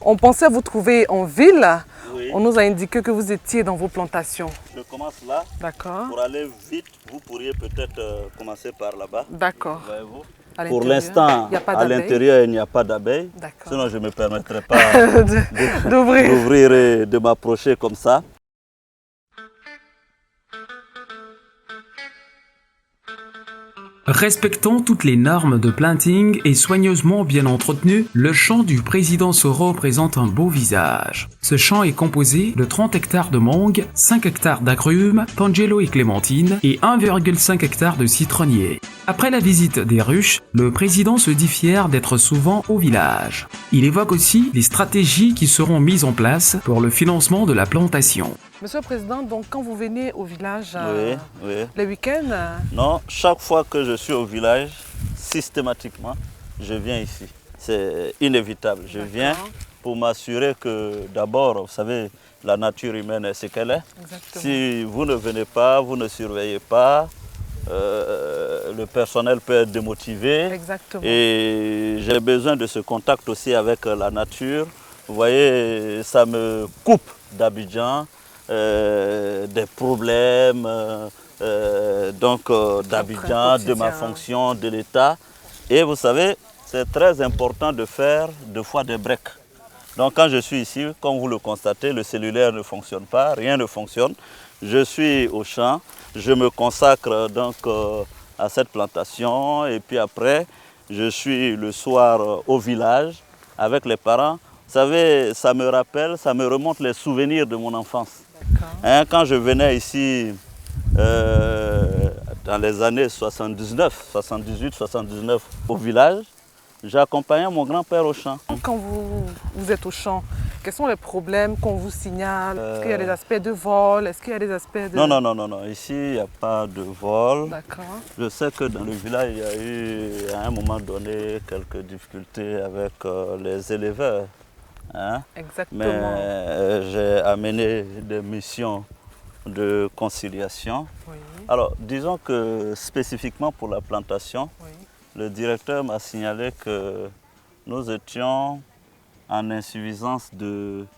On pensait vous trouver en ville. Oui. On nous a indiqué que vous étiez dans vos plantations. Je commence là. D'accord. Pour aller vite, vous pourriez peut-être commencer par là-bas. D'accord. Voyez-vous. À Pour l'intérieur, l'instant, il n'y a pas à d'abeilles. l'intérieur, il n'y a pas d'abeilles. D'accord. Sinon, je ne me permettrai pas D'ouvrir. d'ouvrir et de m'approcher comme ça. Respectant toutes les normes de planting et soigneusement bien entretenu, le champ du président Soro présente un beau visage. Ce champ est composé de 30 hectares de mangue, 5 hectares d'agrumes, pangelo et clémentine et 1,5 hectare de citronniers. Après la visite des ruches, le président se dit fier d'être souvent au village. Il évoque aussi les stratégies qui seront mises en place pour le financement de la plantation. Monsieur le Président, donc quand vous venez au village Oui. les week-ends, Non, chaque fois que je suis au village, systématiquement, je viens ici. C'est inévitable. Je viens pour m'assurer que d'abord, vous savez, la nature humaine est ce qu'elle est. Exactement. Si vous ne venez pas, vous ne surveillez pas, le personnel peut être démotivé. Exactement. Et j'ai besoin de ce contact aussi avec la nature. Vous voyez, ça me coupe d'Abidjan, des problèmes d'Abidjan, de ma fonction, de l'État. Et vous savez, c'est très important de faire deux fois des breaks. Donc quand je suis ici, comme vous le constatez, le cellulaire ne fonctionne pas, rien ne fonctionne. Je suis au champ, je me consacre donc à cette plantation et puis après, je suis le soir au village avec les parents. Vous savez, ça me rappelle, ça me remonte les souvenirs de mon enfance. Hein, quand je venais ici dans les années 78, 79 au village, j'accompagnais mon grand-père au champ. Quand vous êtes au champ, quels sont les problèmes qu'on vous signale? Est-ce qu'il y a des aspects de vol? Est-ce qu'il y a des aspects de... Non. Ici, il n'y a pas de vol. D'accord. Je sais que dans le village, il y a eu à un moment donné quelques difficultés avec les éleveurs. Hein? Exactement. Mais j'ai amené des missions de conciliation. Oui. Alors, disons que spécifiquement pour la plantation, le directeur m'a signalé que nous étions en insuffisance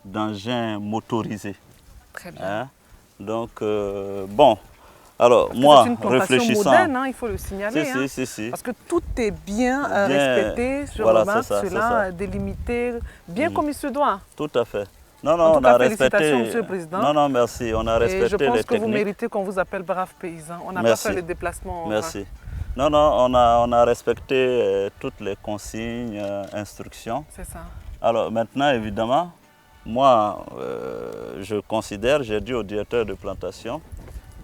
d'engins motorisés. Très bien. Hein? Donc, bon, alors moi, c'est une plantation réfléchissant... moderne, hein, il faut le signaler. Si. Parce que tout est bien, respecté, je remarque cela, délimité, bien comme il se doit. Tout à fait. Non, on a respecté... Monsieur le Président. Non, merci, on a respecté les techniques. Et je pense que vous méritez qu'on vous appelle brave paysan. On n'a pas fait le déplacement. Merci. Non, on a respecté toutes les consignes, instructions. C'est ça. Alors maintenant, évidemment, moi, je considère, j'ai dit au directeur de plantation,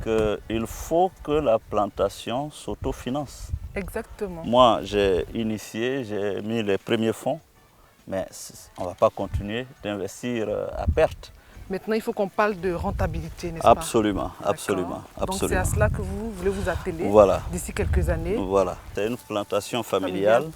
qu'il faut que la plantation s'autofinance. Exactement. Moi, j'ai initié, j'ai mis les premiers fonds, mais on ne va pas continuer d'investir à perte. Maintenant, il faut qu'on parle de rentabilité, n'est-ce pas? Absolument. Donc c'est à cela que vous voulez vous atteler d'ici quelques années. Voilà, c'est une plantation familiale.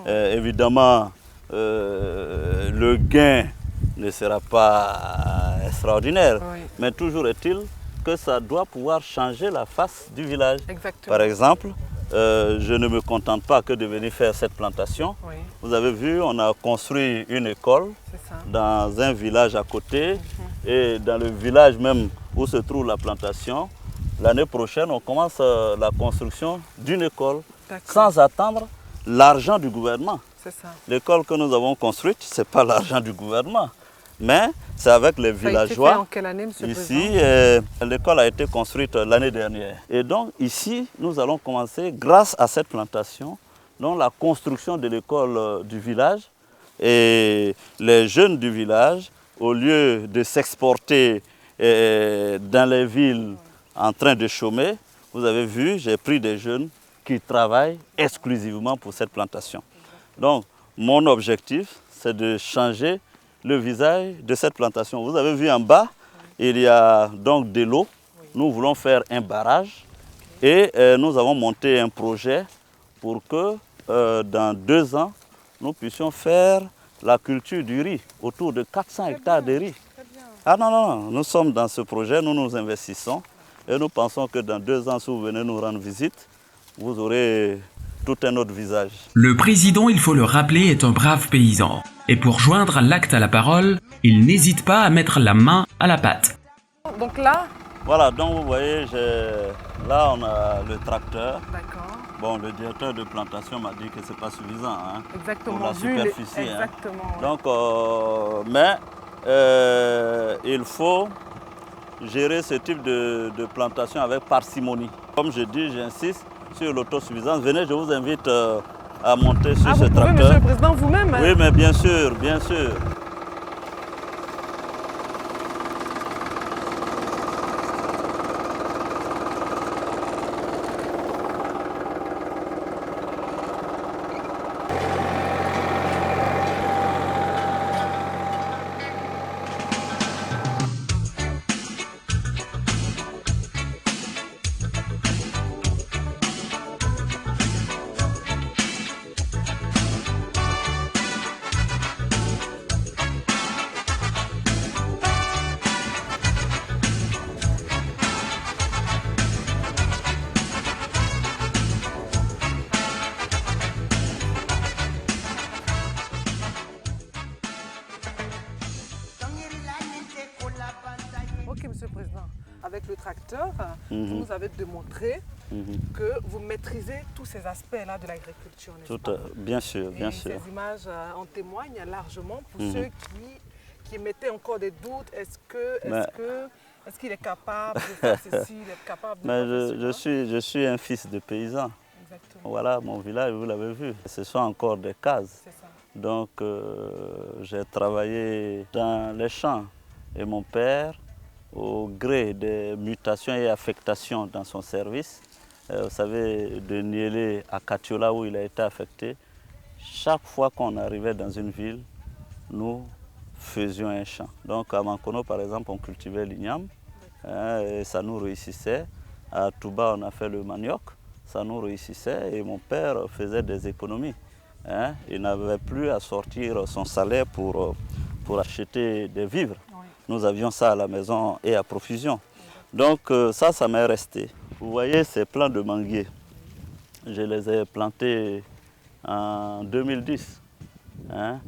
Évidemment, le gain ne sera pas extraordinaire, mais toujours est-il que ça doit pouvoir changer la face du village. Exactement. Par exemple, je ne me contente pas que de venir faire cette plantation. Vous avez vu, on a construit une école dans un village à côté et dans le village même où se trouve la plantation. L'année prochaine, on commence la construction d'une école sans attendre l'argent du gouvernement. L'école que nous avons construite, ce n'est pas l'argent du gouvernement, mais c'est avec les villageois. Ça a été fait en quelle année, Monsieur le Président? Ici, l'école a été construite l'année dernière. Et donc ici, nous allons commencer, grâce à cette plantation, donc la construction de l'école du village. Et les jeunes du village, au lieu de s'exporter dans les villes en train de chômer, vous avez vu, j'ai pris des jeunes qui travaillent exclusivement pour cette plantation. Donc, mon objectif, c'est de changer le visage de cette plantation. Vous avez vu en bas, il y a donc de l'eau. Nous voulons faire un barrage et nous avons monté un projet pour que dans 2 ans, nous puissions faire la culture du riz, autour de 400 hectares de riz. Ah non, nous sommes dans ce projet, nous investissons et nous pensons que dans 2 ans, si vous venez nous rendre visite, vous aurez tout un autre visage. Le président, il faut le rappeler, est un brave paysan. Et pour joindre l'acte à la parole, il n'hésite pas à mettre la main à la pâte. Donc là, Voilà, donc vous voyez, là on a le tracteur. d'accord, Bon, le directeur de plantation m'a dit que ce n'est pas suffisant hein, exactement. pour la vu les- superficie. hein. Exactement. ouais. Donc, il faut gérer ce type de plantation avec parcimonie. Comme je dis, j'insiste sur l'autosuffisance. Venez, je vous invite à monter sur Ah, ce vous pouvez, tracteur. Monsieur le Président, vous-même. Oui, mais bien sûr, bien sûr. Ok, Monsieur le Président. Avec le tracteur, vous Mhm. nous avez démontré Mhm. que vous maîtrisez tous ces aspects-là de l'agriculture, n'est-ce pas? Bien sûr, bien Et sûr. ces images en témoignent largement pour Mhm. ceux qui mettaient encore des doutes. Est-ce qu'il est capable de faire ceci, il est capable de Mais faire cela? je suis un fils de paysan. Exactement, Voilà, mon village, vous l'avez vu. Ce sont encore des cases. c'est ça. Donc, j'ai travaillé dans les champs. Et mon père, au gré des mutations et affectations dans son service, vous savez, de Niélé à Katiola où il a été affecté, chaque fois qu'on arrivait dans une ville, nous faisions un champ. Donc à Mankono, par exemple, on cultivait l'igname hein, et ça nous réussissait. À Touba, on a fait le manioc, ça nous réussissait et mon père faisait des économies. Hein. Il n'avait plus à sortir son salaire pour acheter des vivres. Oui. Nous avions ça à la maison et à profusion. Donc ça m'est resté. Vous voyez ces plants de manguiers, je les ai plantés en 2010, hein,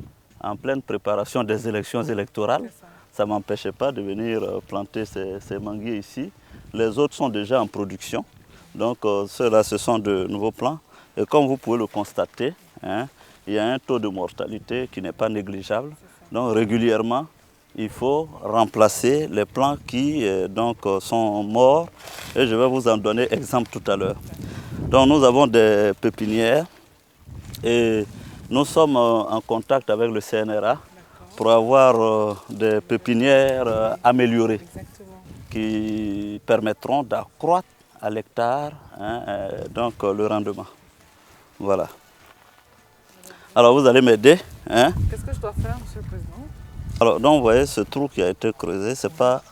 en pleine préparation des élections électorales. C'est ça. Ça ne m'empêchait pas de venir planter ces manguiers ici. Les autres sont déjà en production. Donc ceux-là, ce sont de nouveaux plants. Et comme vous pouvez le constater, hein, il y a un taux de mortalité qui n'est pas négligeable. Donc régulièrement, il faut remplacer les plants qui sont morts. Et je vais vous en donner exemple tout à l'heure. Donc nous avons des pépinières et nous sommes en contact avec le CNRA pour avoir des pépinières améliorées Exactement. qui permettront d'accroître à l'hectare le rendement. Voilà. Alors vous allez m'aider. Hein? Qu'est-ce que je dois faire, Monsieur le Président? Alors donc vous voyez ce trou qui a été creusé, ce n'est pas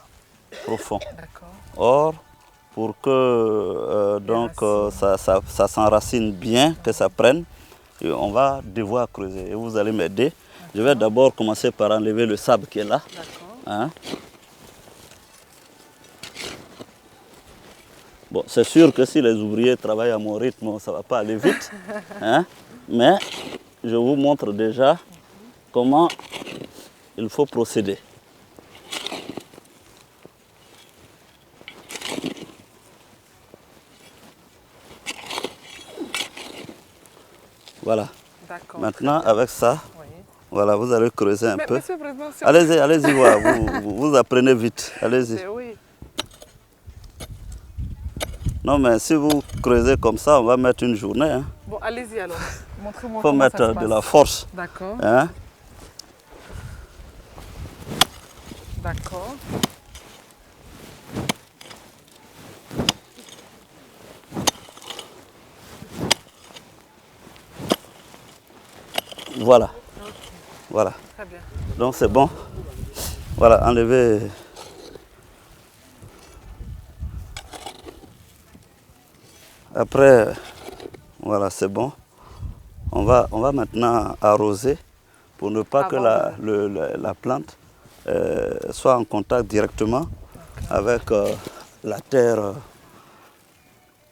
profond. D'accord. Or, pour que ça s'enracine bien, que ça prenne, on va devoir creuser. Et vous allez m'aider. Je vais d'abord commencer par enlever le sable qui est là. D'accord. Hein. Bon, c'est sûr que si les ouvriers travaillent à mon rythme, ça ne va pas aller vite. Hein. Mais je vous montre déjà comment il faut procéder. Voilà. D'accord. Maintenant, avec ça, Oui. voilà, vous allez creuser un Mais, peu. Monsieur le Président, si Allez-y, allez-y voir, vous apprenez vite. Allez-y. Oui. Non, mais si vous creusez comme ça, on va mettre une journée. Hein. Bon, allez-y alors. Montrez-moi Il faut comment ça se mettre de passe. la force. D'accord. Hein. D'accord. Voilà. Ok. Voilà. Très bien. Donc c'est bon. Voilà, enlevez. Après, voilà, c'est bon. On va maintenant arroser pour ne pas que la plante soit en contact directement avec la terre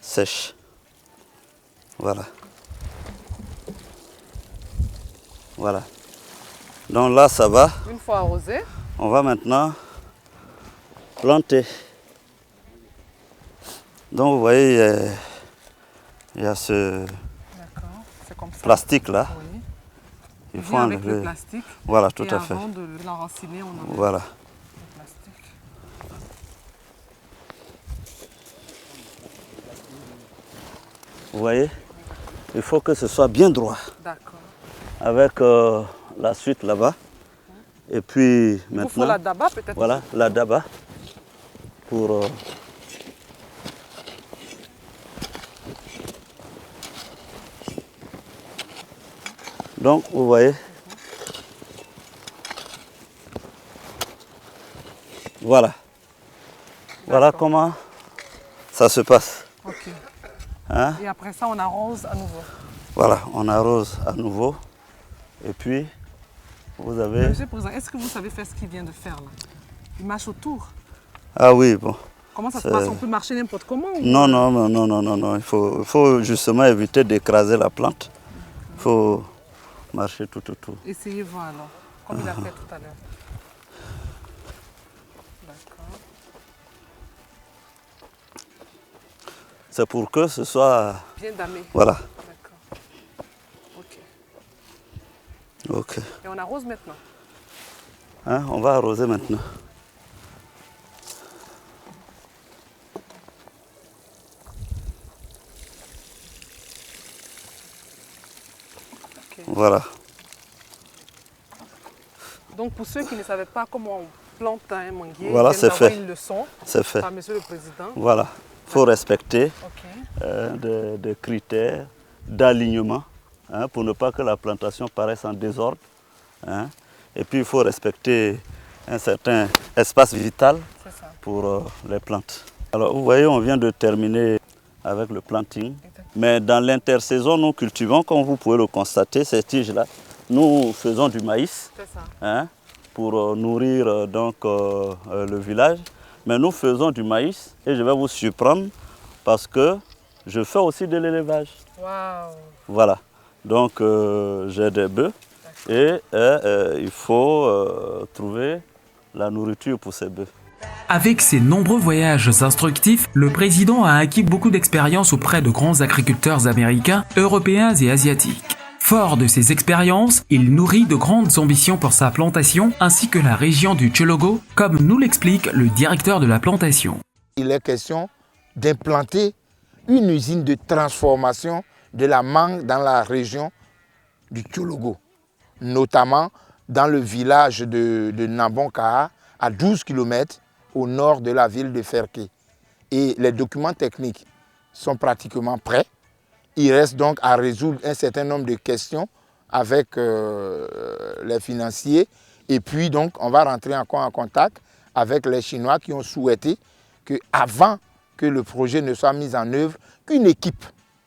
sèche. Voilà. Voilà. Donc là, ça va. Une fois arrosé. On va maintenant planter. Donc vous voyez, il y a ce C'est comme ça. plastique là. Oui. Il Il faut vient avec enlever. le plastique. Voilà, tout Et à fait. avant de l'enraciner, on enlève Voilà. le plastique. Vous voyez, il faut que ce soit bien droit. D'accord. Avec la suite là-bas. Et puis Il vous maintenant, faut la daba peut-être. voilà, la daba pour donc vous voyez, voilà, voilà comment ça se passe. Ok. Hein? Et après ça, on arrose à nouveau. Voilà, on arrose à nouveau et puis vous avez. Monsieur le Président, est-ce que vous savez faire ce qu'il vient de faire là? Il marche autour. Ah oui, bon. Comment ça se passe? On peut marcher n'importe comment ou... Non, non, non, non, non, non, non. Il faut justement éviter d'écraser la plante. Il faut marcher tout autour. Essayez voir alors, comme il a fait tout à l'heure. D'accord. C'est pour que ce soit. Bien damé. Voilà. D'accord. Ok. Ok. Et on arrose maintenant. Hein, on va arroser maintenant. Ok. Voilà. Donc pour ceux qui ne savaient pas comment on plante un manguier, Voilà, ils viennent c'est d'avoir fait. une leçon C'est fait. par Monsieur le Président. Voilà. Il faut respecter Ok. des critères d'alignement hein, pour ne pas que la plantation paraisse en désordre. Hein. Et puis il faut respecter un certain espace vital C'est ça. pour les plantes. Alors vous voyez, on vient de terminer avec le planting. Mais dans l'intersaison, nous cultivons, comme vous pouvez le constater, ces tiges-là, nous faisons du maïs C'est ça. hein, pour nourrir donc, le village. Mais nous faisons du maïs et je vais vous surprendre parce que je fais aussi de l'élevage. Waouh. Voilà. Donc j'ai des bœufs et il faut trouver la nourriture pour ces bœufs. Avec ses nombreux voyages instructifs, le président a acquis beaucoup d'expérience auprès de grands agriculteurs américains, européens et asiatiques. Fort de ces expériences, il nourrit de grandes ambitions pour sa plantation ainsi que la région du Tchologo, comme nous l'explique le directeur de la plantation. Il est question d'implanter une usine de transformation de la mangue dans la région du Tchologo, notamment dans le village de Nambonkaa, à 12 km au nord de la ville de Ferké. Et les documents techniques sont pratiquement prêts. Il reste donc à résoudre un certain nombre de questions avec les financiers. Et puis donc, on va rentrer encore en contact avec les Chinois qui ont souhaité qu'avant que le projet ne soit mis en œuvre, qu'une équipe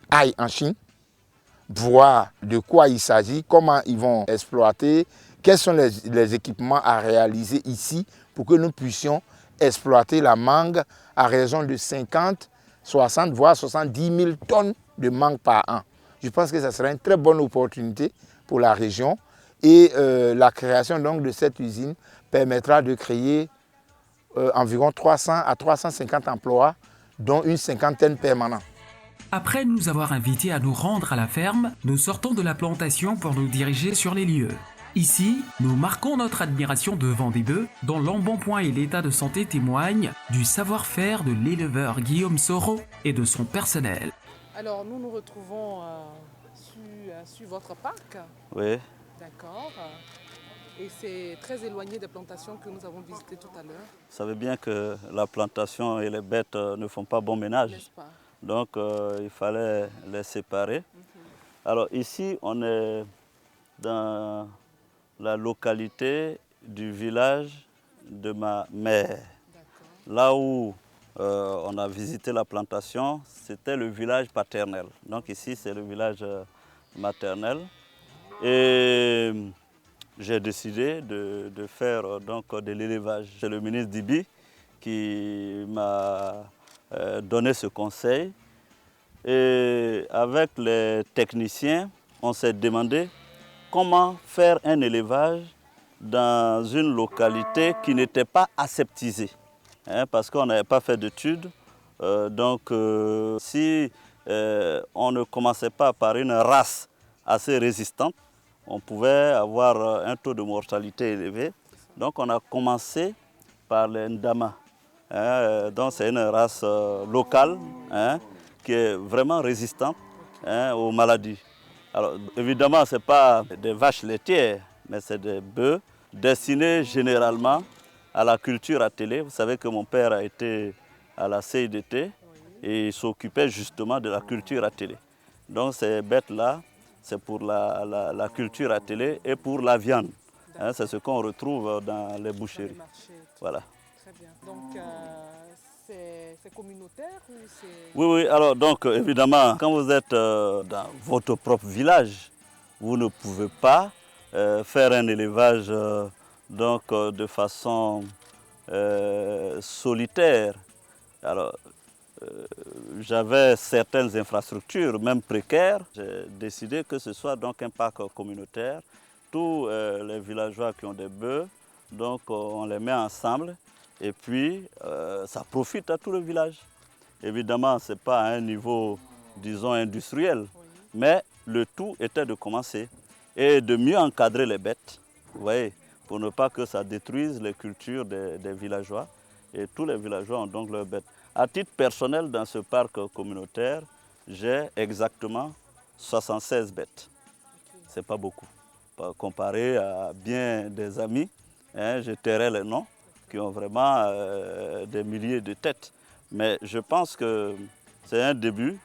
aille en Chine, voir de quoi il s'agit, comment ils vont exploiter, quels sont les équipements à réaliser ici pour que nous puissions exploiter la mangue à raison de 50, 60, voire 70 000 tonnes de mangue par an. Je pense que ça sera une très bonne opportunité pour la région et la création donc de cette usine permettra de créer environ 300 à 350 emplois, dont une cinquantaine permanents. Après nous avoir invités à nous rendre à la ferme, nous sortons de la plantation pour nous diriger sur les lieux. Ici, nous marquons notre admiration devant des bœufs dont l'embonpoint et l'état de santé témoignent du savoir-faire de l'éleveur Guillaume Soro et de son personnel. Alors nous nous retrouvons sur votre parc. Oui. D'accord. Et c'est très éloigné des plantations que nous avons visitées tout à l'heure. Vous savez bien que la plantation et les bêtes ne font pas bon ménage. N'est-ce pas? Donc il fallait les séparer. Alors ici, on est dans la localité du village de ma mère. Là où on a visité la plantation, c'était le village paternel. Donc ici, c'est le village maternel. Et j'ai décidé de faire donc, de l'élevage. C'est le ministre Dibi qui m'a donné ce conseil. Et avec les techniciens, on s'est demandé comment faire un élevage dans une localité qui n'était pas aseptisée, hein, parce qu'on n'avait pas fait d'études. Si on ne commençait pas par une race assez résistante, on pouvait avoir un taux de mortalité élevé. Donc on a commencé par les Ndama. Hein, donc c'est une race locale, hein, qui est vraiment résistante, hein, aux maladies. Alors évidemment, ce n'est pas des vaches laitières, mais c'est des bœufs destinés généralement à la culture attelée. Vous savez que mon père a été à la CIDT et il s'occupait justement de la culture attelée. Donc ces bêtes-là, c'est pour la culture attelée et pour la viande. Hein, c'est ce qu'on retrouve dans les boucheries. Voilà. Très bien. Donc, c'est communautaire ou c'est... Oui, oui. Alors, donc, évidemment, quand vous êtes dans votre propre village, vous ne pouvez pas faire un élevage de façon solitaire. Alors, j'avais certaines infrastructures, même précaires. J'ai décidé que ce soit donc un parc communautaire. Tous les villageois qui ont des bœufs, donc on les met ensemble et puis ça profite à tout le village. Évidemment, ce n'est pas à un niveau, disons, industriel, mais le tout était de commencer et de mieux encadrer les bêtes, vous voyez, pour ne pas que ça détruise les cultures des villageois. Et tous les villageois ont donc leurs bêtes. À titre personnel, dans ce parc communautaire, j'ai exactement 76 bêtes. Ce n'est pas beaucoup. Comparé à bien des amis, hein, je tairai les noms, qui ont vraiment des milliers de têtes. Mais je pense que c'est un début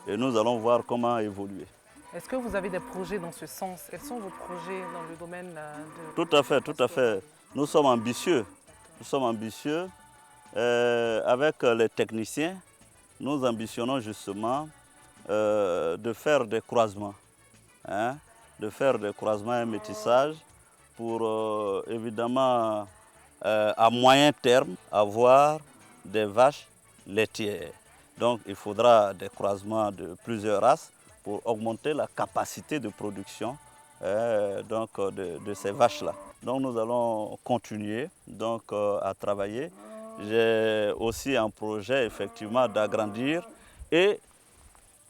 et nous allons voir comment évoluer. Est-ce que vous avez des projets dans ce sens? Quels sont vos projets dans le domaine de... Tout à fait, tout à fait. Nous sommes ambitieux. Nous sommes ambitieux. Avec les techniciens, nous ambitionnons justement de faire des croisements. Hein, de faire des croisements et métissages pour évidemment à moyen terme avoir des vaches laitières. Donc il faudra des croisements de plusieurs races pour augmenter la capacité de production de ces vaches-là. Donc nous allons continuer à travailler. J'ai aussi un projet effectivement d'agrandir et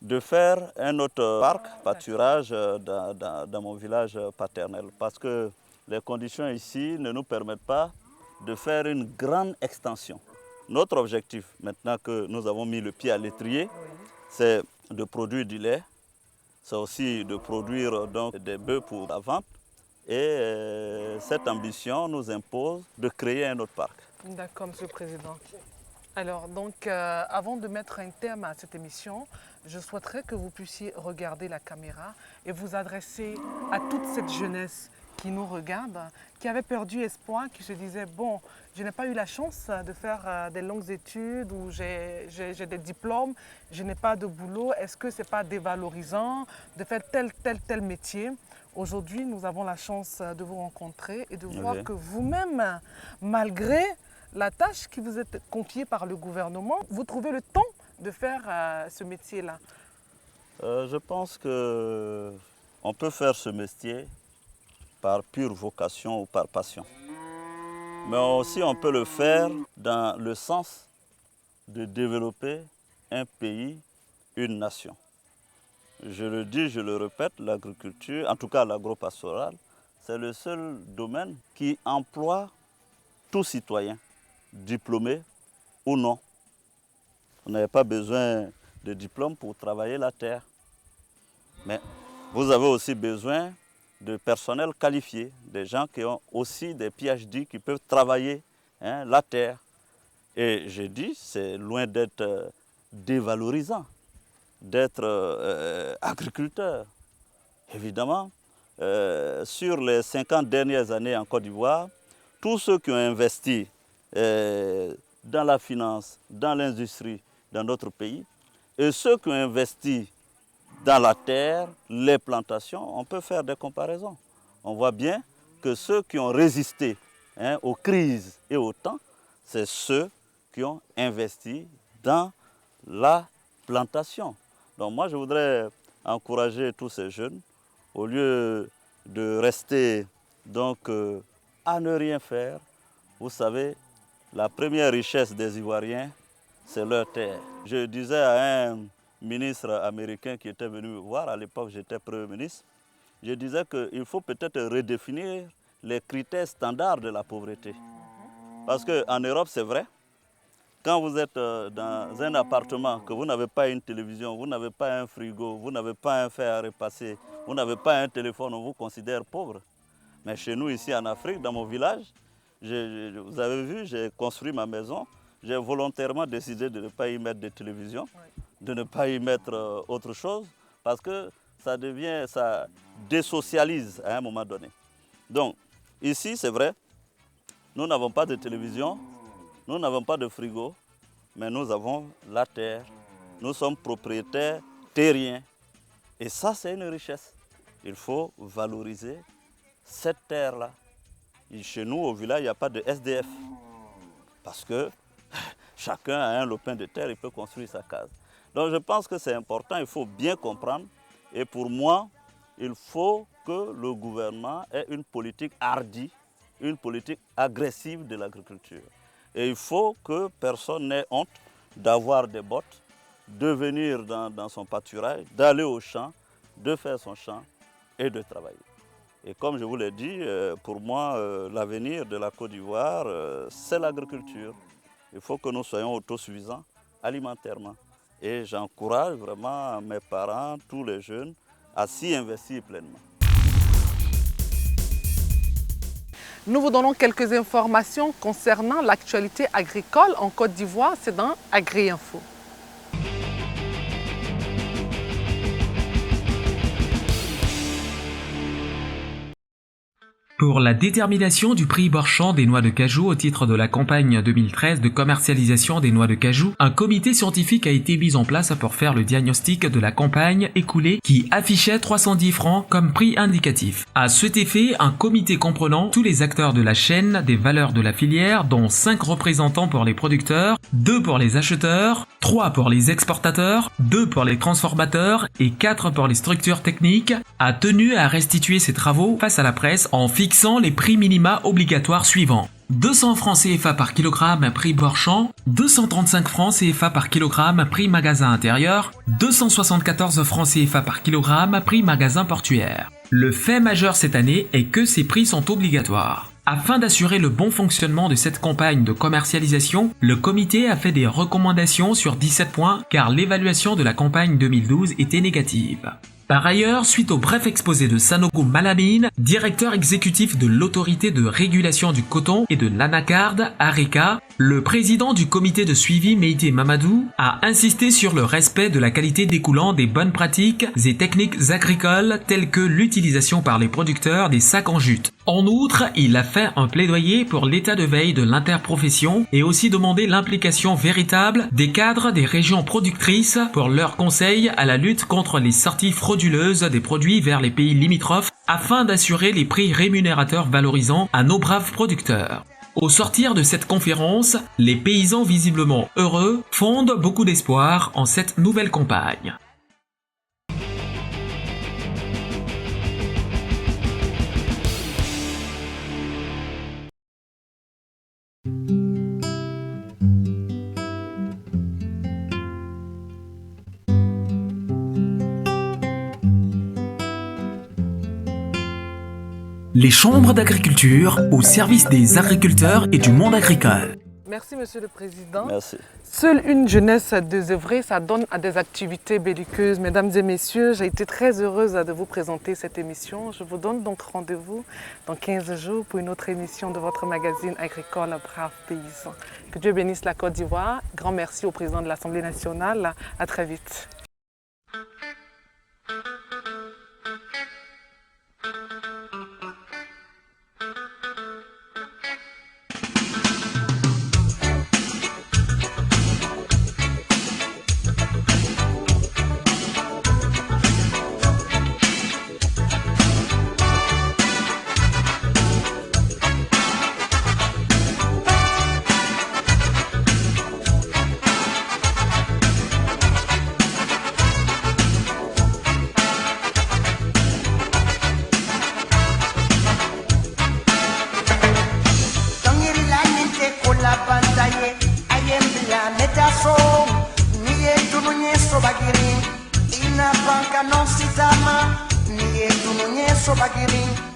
de faire un autre parc, pâturage dans mon village paternel. Parce que les conditions ici ne nous permettent pas de faire une grande extension. Notre objectif, maintenant que nous avons mis le pied à l'étrier, c'est de produire du lait, c'est aussi de produire donc des bœufs pour la vente. Et cette ambition nous impose de créer un autre parc. D'accord, Monsieur le Président. Alors, donc, avant de mettre un terme à cette émission, je souhaiterais que vous puissiez regarder la caméra et vous adresser à toute cette jeunesse qui nous regarde, qui avait perdu espoir, qui se disait, bon, je n'ai pas eu la chance de faire des longues études ou j'ai des diplômes, je n'ai pas de boulot, est-ce que ce n'est pas dévalorisant de faire tel métier? Aujourd'hui, nous avons la chance de vous rencontrer et de voir que vous-même, malgré la tâche qui vous est confiée par le gouvernement, vous trouvez le temps de faire ce métier-là. Je pense qu'on peut faire ce métier par pure vocation ou par passion. Mais aussi on peut le faire dans le sens de développer un pays, une nation. Je le dis, je le répète, l'agriculture, en tout cas l'agro-pastoral, c'est le seul domaine qui emploie tout citoyen, diplômé ou non. Vous n'avez pas besoin de diplôme pour travailler la terre. Mais vous avez aussi besoin de personnel qualifié, des gens qui ont aussi des PhD qui peuvent travailler la terre. Et j'ai dit, c'est loin d'être dévalorisant d'être agriculteur. Évidemment, sur les 50 dernières années en Côte d'Ivoire, tous ceux qui ont investi dans la finance, dans l'industrie, dans notre pays, et ceux qui ont investi dans la terre, les plantations, on peut faire des comparaisons. On voit bien que ceux qui ont résisté aux crises et au temps, c'est ceux qui ont investi dans la plantation. Donc moi, je voudrais encourager tous ces jeunes, au lieu de rester donc à ne rien faire. Vous savez, la première richesse des Ivoiriens, c'est leur terre. Je disais à un ministre américain qui était venu me voir, à l'époque j'étais Premier ministre, je disais qu'il faut peut-être redéfinir les critères standards de la pauvreté. Parce qu'en Europe, c'est vrai, quand vous êtes dans un appartement, que vous n'avez pas une télévision, vous n'avez pas un frigo, vous n'avez pas un fer à repasser, vous n'avez pas un téléphone, on vous considère pauvre. Mais chez nous, ici en Afrique, dans mon village, vous avez vu, j'ai construit ma maison. J'ai volontairement décidé de ne pas y mettre de télévision, de ne pas y mettre autre chose, parce que ça désocialise à un moment donné. Donc, ici, c'est vrai, nous n'avons pas de télévision, nous n'avons pas de frigo, mais nous avons la terre. Nous sommes propriétaires terriens. Et ça, c'est une richesse. Il faut valoriser cette terre-là. Chez nous, au village, il n'y a pas de SDF. Parce que chacun a un lopin de terre, il peut construire sa case. Donc je pense que c'est important, il faut bien comprendre. Et pour moi, il faut que le gouvernement ait une politique hardie, une politique agressive de l'agriculture. Et il faut que personne n'ait honte d'avoir des bottes, de venir dans son pâturage, d'aller au champ, de faire son champ et de travailler. Et comme je vous l'ai dit, pour moi, l'avenir de la Côte d'Ivoire, c'est l'agriculture. Il faut que nous soyons autosuffisants alimentairement. Et j'encourage vraiment mes parents, tous les jeunes, à s'y investir pleinement. Nous vous donnons quelques informations concernant l'actualité agricole en Côte d'Ivoire. C'est dans AgriInfo. Pour la détermination du prix Borchamp des noix de cajou au titre de la campagne 2013 de commercialisation des noix de cajou, un comité scientifique a été mis en place pour faire le diagnostic de la campagne écoulée qui affichait 310 francs comme prix indicatif. À cet effet, un comité comprenant tous les acteurs de la chaîne des valeurs de la filière, dont 5 représentants pour les producteurs, 2 pour les acheteurs, 3 pour les exportateurs, 2 pour les transformateurs et 4 pour les structures techniques, a tenu à restituer ses travaux face à la presse en fixant les prix minima obligatoires suivants. 200 francs CFA par kilogramme prix Borchamp, 235 francs CFA par kilogramme prix magasin intérieur, 274 francs CFA par kilogramme prix magasin portuaire. Le fait majeur cette année est que ces prix sont obligatoires. Afin d'assurer le bon fonctionnement de cette campagne de commercialisation, le comité a fait des recommandations sur 17 points car l'évaluation de la campagne 2012 était négative. Par ailleurs, suite au bref exposé de Sanogo Malamine, directeur exécutif de l'autorité de régulation du coton et de l'anacarde, ARECA, le président du comité de suivi Meïté Mamadou a insisté sur le respect de la qualité découlant des bonnes pratiques et techniques agricoles telles que l'utilisation par les producteurs des sacs en jute. En outre, il a fait un plaidoyer pour l'état de veille de l'interprofession et aussi demandé l'implication véritable des cadres des régions productrices pour leur conseil à la lutte contre les sorties frauduleuses des produits vers les pays limitrophes afin d'assurer les prix rémunérateurs valorisants à nos braves producteurs. Au sortir de cette conférence, les paysans visiblement heureux fondent beaucoup d'espoir en cette nouvelle campagne. Les chambres d'agriculture au service des agriculteurs et du monde agricole. Merci, Monsieur le Président. Merci. Seule une jeunesse désœuvrée, ça donne à des activités belliqueuses. Mesdames et messieurs, j'ai été très heureuse de vous présenter cette émission. Je vous donne donc rendez-vous dans 15 jours pour une autre émission de votre magazine agricole Braves Paysans. Que Dieu bénisse la Côte d'Ivoire. Grand merci au Président de l'Assemblée nationale. À très vite. non si tama, ni e tu non è so bagiri.